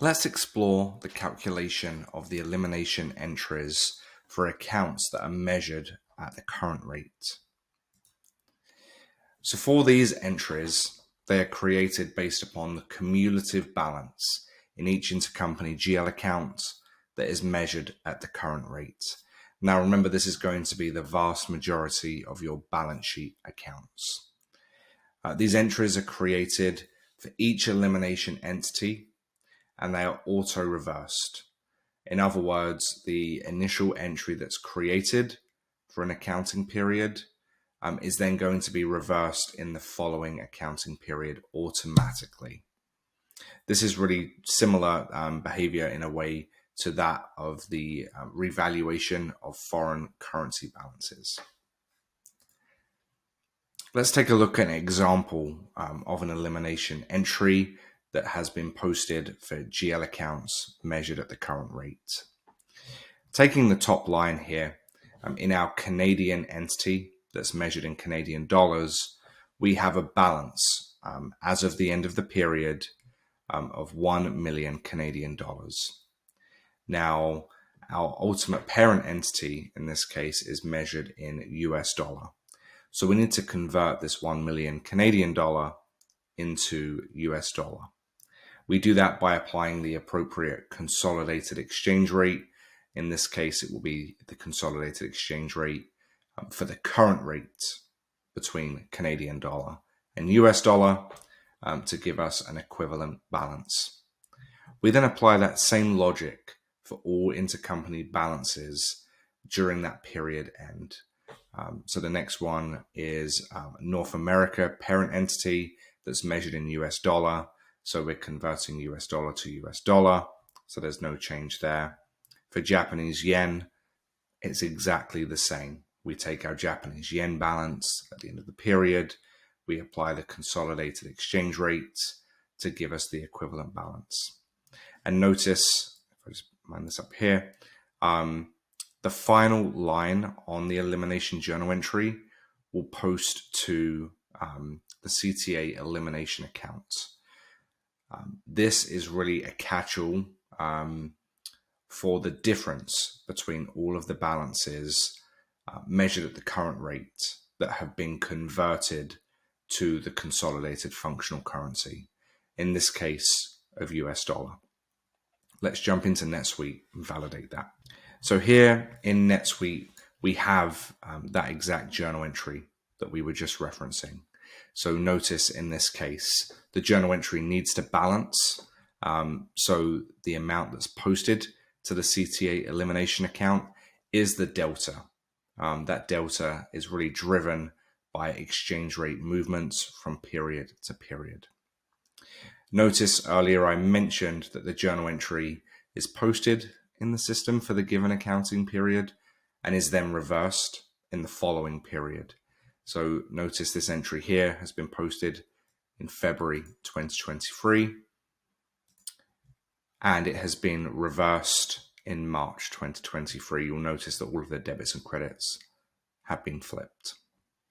Let's explore the calculation of the elimination entries for accounts that are measured at the current rate. So for these entries, they are created based upon the cumulative balance in each intercompany GL account that is measured at the current rate. Now remember, this is going to be the vast majority of your balance sheet accounts. These entries are created for each elimination entity and they are auto-reversed. In other words, the initial entry that's created for an accounting period is then going to be reversed in the following accounting period automatically. This is really similar behavior in a way to that of the revaluation of foreign currency balances. Let's take a look at an example of an elimination entry that has been posted for GL accounts measured at the current rate. Taking the top line here, in our Canadian entity that's measured in Canadian dollars, we have a balance as of the end of the period of 1 million Canadian dollars. Now, our ultimate parent entity in this case is measured in US dollar. So we need to convert this 1 million Canadian dollar into US dollar. We do that by applying the appropriate consolidated exchange rate. In this case, it will be the consolidated exchange rate for the current rate between Canadian dollar and US dollar to give us an equivalent balance. We then apply that same logic for all intercompany balances during that period end. So the next one is North America parent entity that's measured in US dollar. So we're converting US dollar to US dollar. So there's no change there. For Japanese yen, it's exactly the same. We take our Japanese yen balance at the end of the period. We apply the consolidated exchange rate to give us the equivalent balance. And notice, if I just line this up here, the final line on the elimination journal entry will post to the CTA elimination account. This is really a catch-all for the difference between all of the balances measured at the current rate that have been converted to the consolidated functional currency, in this case of US dollar. Let's jump into NetSuite and validate that. So here in NetSuite, we have that exact journal entry that we were just referencing. So notice in this case, the journal entry needs to balance. So the amount that's posted to the CTA elimination account is the delta. That delta is really driven by exchange rate movements from period to period. Notice earlier I mentioned that the journal entry is posted in the system for the given accounting period and is then reversed in the following period. So notice this entry here has been posted in February 2023 and it has been reversed in March 2023. You'll notice that all of the debits and credits have been flipped.